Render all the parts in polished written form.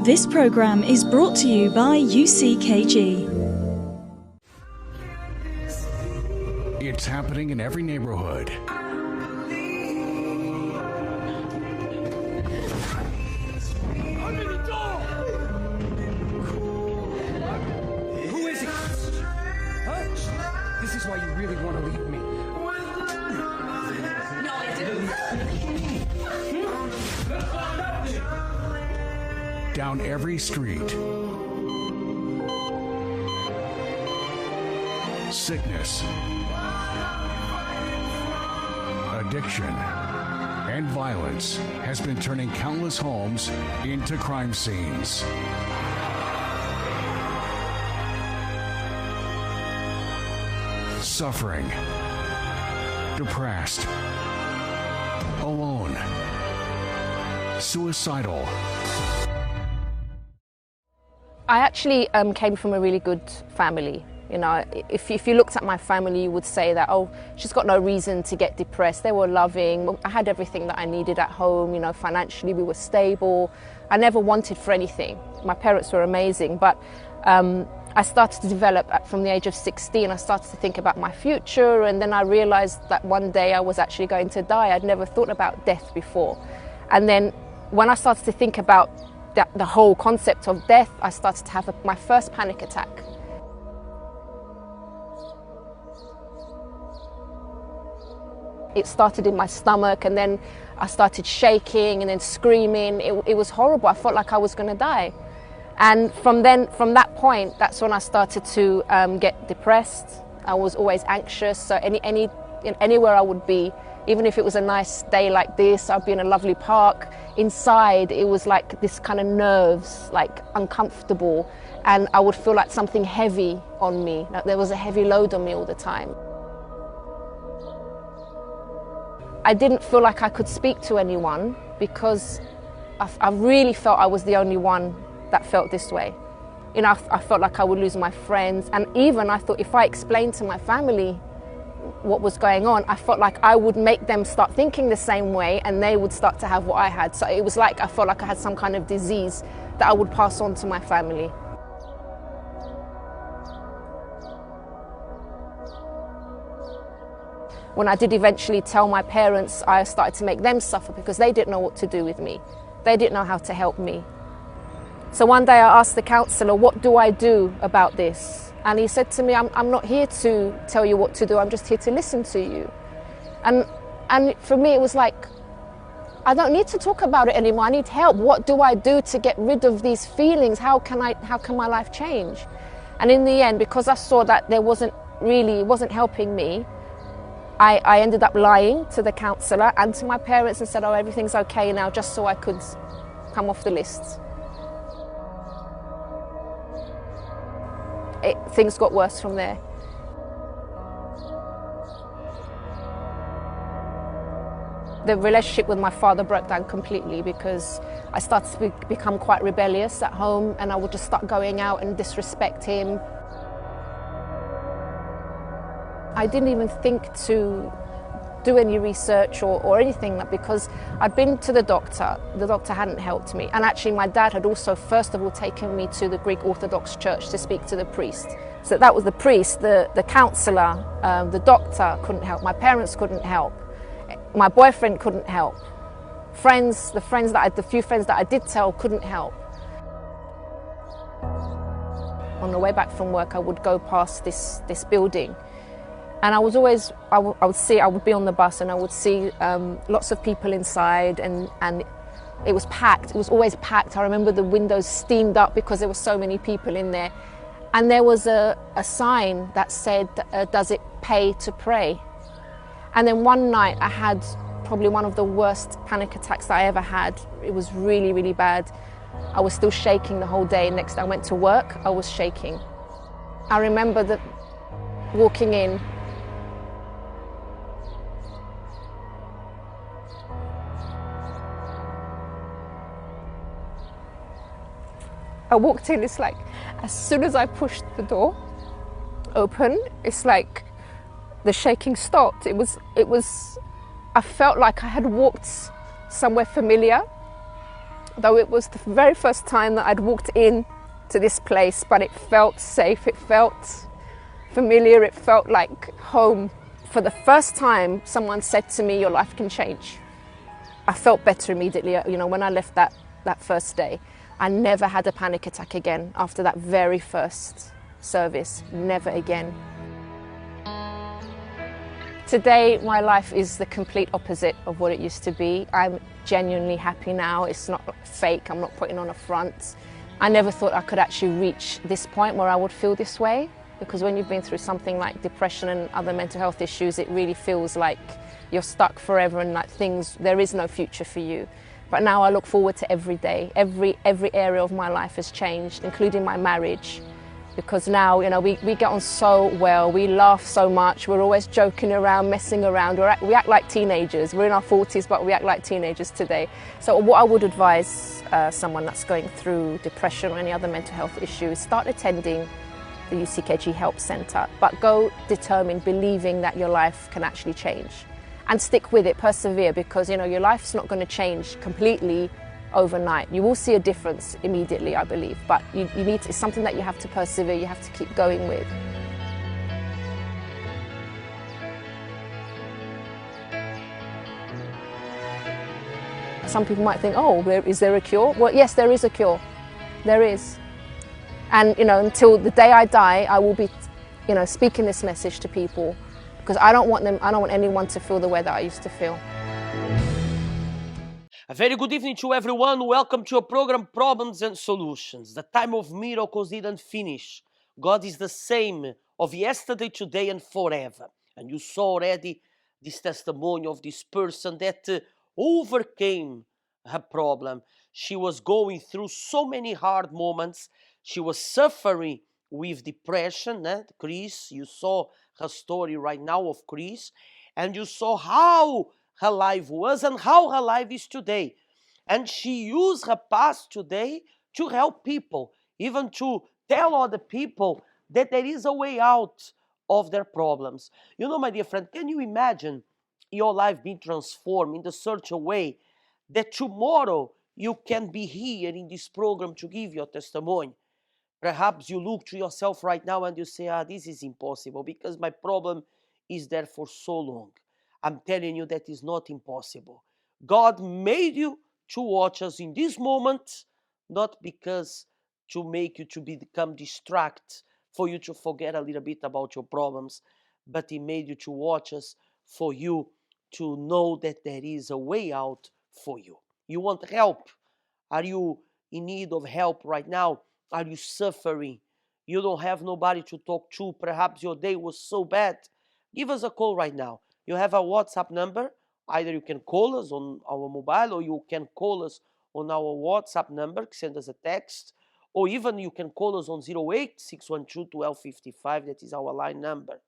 This program is brought to you by UCKG. It's happening in every neighborhood. Open the door! Who is it? Huh? This is why you really want to leave me. No, I didn't. Down every street. Sickness, addiction, and violence has been turning countless homes into crime scenes. Suffering, depressed, alone, suicidal. I actually came from a really good family. You know, if you looked at my family, you would say that, oh, she's got no reason to get depressed. They were loving. I had everything that I needed at home. You know, financially we were stable. I never wanted for anything. My parents were amazing, but I started to develop from the age of 16. I started to think about my future, and then I realized that one day I was actually going to die. I'd never thought about death before. And then when I started to think about the whole concept of death, I started to have my first panic attack. It started in my stomach, and then I started shaking and then screaming. It was horrible. I felt like I was going to die. And from that point, that's when I started to get depressed. I was always anxious. So anywhere I would be, even if it was a nice day like this, I'd be in a lovely park. Inside, it was like this kind of nerves, like uncomfortable. And I would feel like something heavy on me. Like there was a heavy load on me all the time. I didn't feel like I could speak to anyone because I really felt I was the only one that felt this way. You know, I felt like I would lose my friends, and even I thought if I explained to my family what was going on, I felt like I would make them start thinking the same way and they would start to have what I had. So it was like I felt like I had some kind of disease that I would pass on to my family. When I did eventually tell my parents, I started to make them suffer because they didn't know what to do with me. They didn't know how to help me. So one day I asked the counsellor, what do I do about this? And he said to me, I'm not here to tell you what to do, I'm just here to listen to you. And for me it was like, I don't need to talk about it anymore, I need help. What do I do to get rid of these feelings? How can my life change? And in the end, because I saw that it wasn't helping me, I ended up lying to the counsellor and to my parents and said, oh, everything's okay now, just so I could come off the list. Things got worse from there. The relationship with my father broke down completely because I started to become quite rebellious at home, and I would just start going out and disrespect him. I didn't even think to do any research or anything, because I'd been to the doctor hadn't helped me, and actually my dad had also first of all taken me to the Greek Orthodox Church to speak to the priest. So that was the priest, the counsellor, the doctor couldn't help, my parents couldn't help, my boyfriend couldn't help, the few friends that I did tell couldn't help. On the way back from work I would go past this building. And I would be on the bus and I would see lots of people inside, and it was packed. It was always packed. I remember the windows steamed up because there were so many people in there. And there was a sign that said, does it pay to pray? And then one night I had probably one of the worst panic attacks that I ever had. It was really, really bad. I was still shaking the whole day. Next day I went to work, I was shaking. I remember that walking in, I walked in, it's like, as soon as I pushed the door open, it's like the shaking stopped. I felt like I had walked somewhere familiar. though it was the very first time that I'd walked in to this place, but it felt safe, it felt familiar, it felt like home. For the first time, someone said to me, your life can change. I felt better immediately, when I left that first day. I never had a panic attack again after that very first service, never again. Today, my life is the complete opposite of what it used to be. I'm genuinely happy now. It's not fake, I'm not putting on a front. I never thought I could actually reach this point where I would feel this way, because when you've been through something like depression and other mental health issues, it really feels like you're stuck forever and like there is no future for you. But now I look forward to every day. Every area of my life has changed, including my marriage. Because now, we get on so well, we laugh so much, we're always joking around, messing around, we act like teenagers. We're in our 40s, but we act like teenagers today. So what I would advise someone that's going through depression or any other mental health issue is start attending the UCKG Help Centre, but go determined, believing that your life can actually change. And stick with it, persevere, because your life's not going to change completely overnight. You will see a difference immediately, I believe, but it's something that you have to persevere, you have to keep going with. Some people might think, is there a cure? Well, yes, there is a cure. There is. And until the day I die, I will be speaking this message to people, because I don't want anyone to feel the way that I used to feel. A very good evening to everyone. Welcome to our program Problems and Solutions. The time of miracles didn't finish. God is the same of yesterday, today and forever. And you saw already this testimony of this person that overcame her problem. She was going through so many hard moments. She was suffering with depression. Chris, you saw her story right now of Chris. And you saw how her life was and how her life is today. And she used her past today to help people, even to tell other people that there is a way out of their problems. My dear friend, can you imagine your life being transformed in such a way that tomorrow you can be here in this program to give your testimony? Perhaps you look to yourself right now and you say, this is impossible because my problem is there for so long. I'm telling you that is not impossible. God made you to watch us in this moment, not because to make you to become distracted, for you to forget a little bit about your problems, but He made you to watch us for you to know that there is a way out for you. You want help? Are you in need of help right now? Are you suffering? You don't have nobody to talk to. Perhaps your day was so bad. Give us a call right now. You have a WhatsApp number. Either you can call us on our mobile or you can call us on our WhatsApp number. Send us a text. Or even you can call us on 08-612-1255. That is our line number.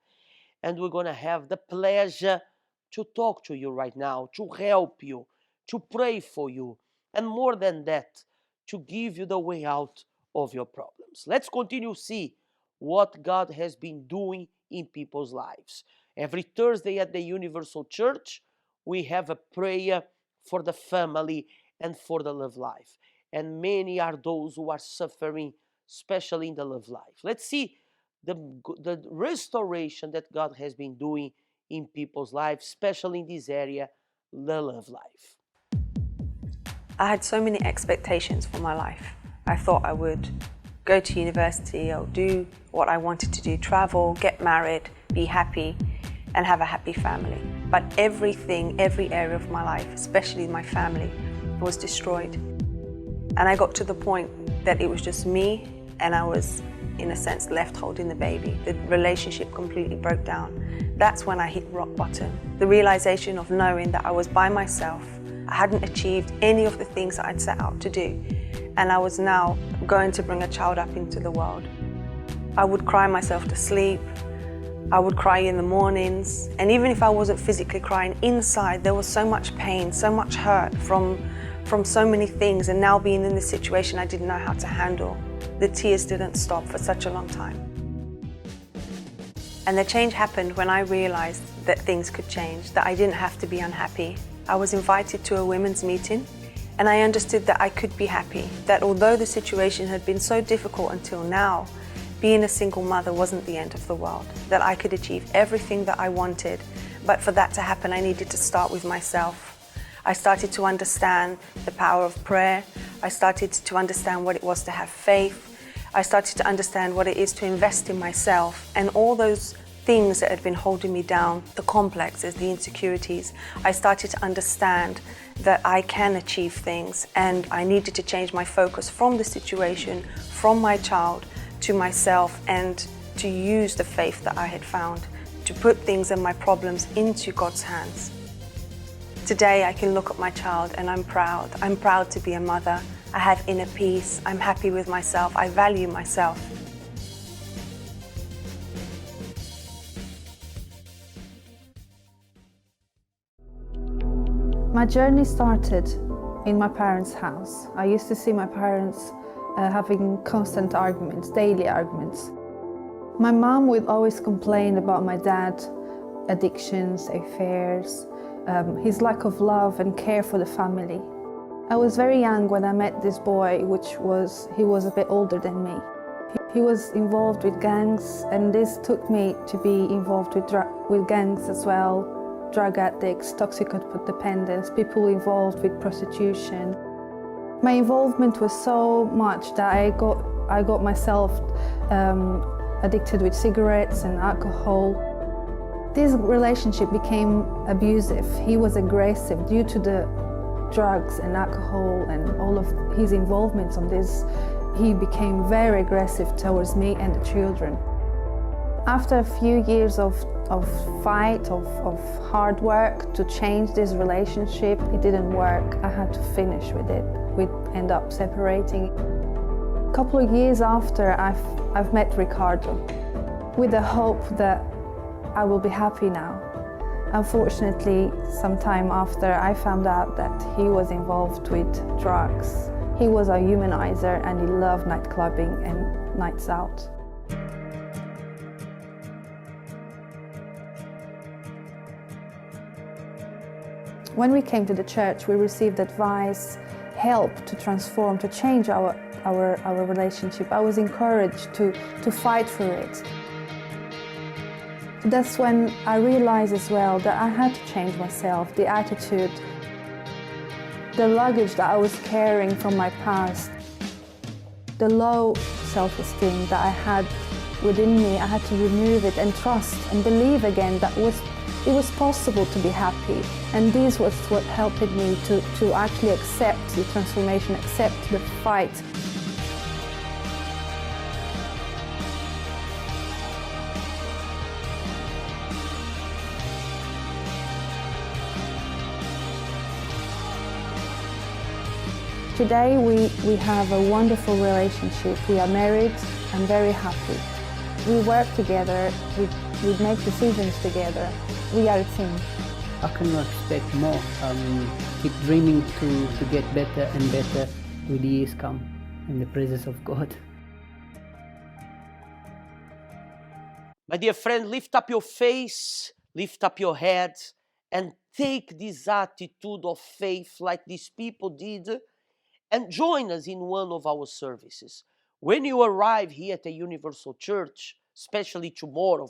And we're going to have the pleasure to talk to you right now, to help you, to pray for you. And more than that, to give you the way out of your problems. Let's continue to see what God has been doing in people's lives. Every Thursday at the Universal Church, we have a prayer for the family and for the love life. And many are those who are suffering, especially in the love life. Let's see the restoration that God has been doing in people's lives, especially in this area, the love life. I had so many expectations for my life. I thought I would go to university, or do what I wanted to do, travel, get married, be happy, and have a happy family. But everything, every area of my life, especially my family, was destroyed. And I got to the point that it was just me, and I was, in a sense, left holding the baby. The relationship completely broke down. That's when I hit rock bottom. The realization of knowing that I was by myself, I hadn't achieved any of the things that I'd set out to do, and I was now going to bring a child up into the world. I would cry myself to sleep. I would cry in the mornings, and even if I wasn't physically crying, inside there was so much pain, so much hurt from so many things, and now being in this situation I didn't know how to handle. The tears didn't stop for such a long time. And the change happened when I realized that things could change, that I didn't have to be unhappy. I was invited to a women's meeting, And I understood that I could be happy, that although the situation had been so difficult until now, being a single mother wasn't the end of the world, that I could achieve everything that I wanted. But for that to happen, I needed to start with myself. I started to understand the power of prayer. I started to understand what it was to have faith. I started to understand what it is to invest in myself, and all those things that had been holding me down, the complexes, the insecurities. I started to understand that I can achieve things, and I needed to change my focus from the situation, from my child, to myself, and to use the faith that I had found to put things and my problems into God's hands. Today I can look at my child and I'm proud. I'm proud to be a mother. I have inner peace. I'm happy with myself. I value myself. My journey started in my parents' house. I used to see my parents having constant arguments, daily arguments. My mom would always complain about my dad, addictions, affairs, his lack of love and care for the family. I was very young when I met this boy, he was a bit older than me. He was involved with gangs, and this took me to be involved with gangs as well. Drug addicts, toxicodependents, dependents, people involved with prostitution. My involvement was so much that I got myself addicted with cigarettes and alcohol. This relationship became abusive. He was aggressive due to the drugs and alcohol and all of his involvements on this. He became very aggressive towards me and the children. After a few years of fight, of hard work to change this relationship, it didn't work. I had to finish with it. We'd end up separating. A couple of years after, I've met Ricardo with the hope that I will be happy now. Unfortunately, sometime after, I found out that he was involved with drugs. He was a humanizer and he loved night clubbing and nights out. When we came to the church, we received advice, help to transform, to change our relationship. I was encouraged to fight for it. That's when I realized as well that I had to change myself, the attitude, the luggage that I was carrying from my past, the low self-esteem that I had within me. I had to remove it and trust and believe again that it was possible to be happy. And this was what helped me to actually accept the transformation, accept the fight. Today we have a wonderful relationship. We are married and very happy. We work together, we make decisions together. We are a team. I cannot expect more. Keep dreaming to get better and better with the years come in the presence of God. My dear friend, lift up your face, lift up your head, and take this attitude of faith like these people did, and join us in one of our services. When you arrive here at the Universal Church, especially tomorrow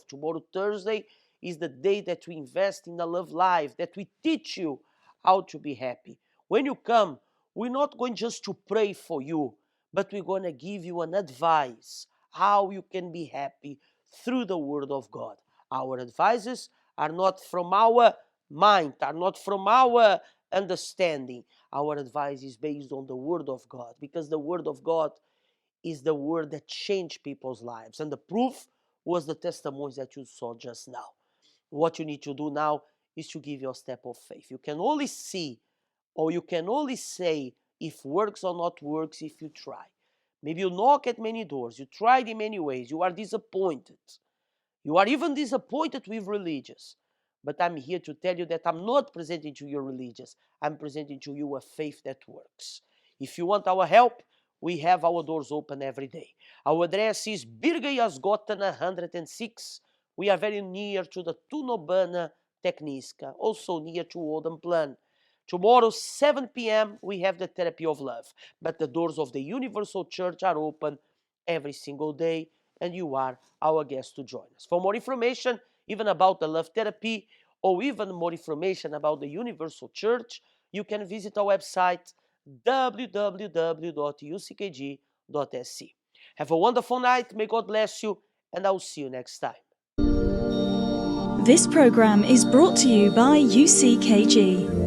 Thursday, is the day that we invest in the love life, that we teach you how to be happy. When you come, we're not going just to pray for you, but we're going to give you an advice how you can be happy through the Word of God. Our advices are not from our mind, are not from our understanding. Our advice is based on the Word of God, because the Word of God is the word that changed people's lives. And the proof was the testimonies that you saw just now. What you need to do now is to give your step of faith. You can only see, or you can only say if works or not works if you try. Maybe you knock at many doors, you tried in many ways, you are disappointed. You are even disappointed with religious. But I'm here to tell you that I'm not presenting to you religious. I'm presenting to you a faith that works. If you want our help, we have our doors open every day. Our address is Birger Jarlsgatan 106. We are very near to the t-bana Tekniska, also near to Plan. Tomorrow, 7 p.m., we have the Therapy of Love. But the doors of the Universal Church are open every single day, and you are our guest to join us. For more information, even about the love therapy, or even more information about the Universal Church, you can visit our website, www.uckg.sc. Have a wonderful night. May God bless you, and I'll see you next time. This program is brought to you by UCKG.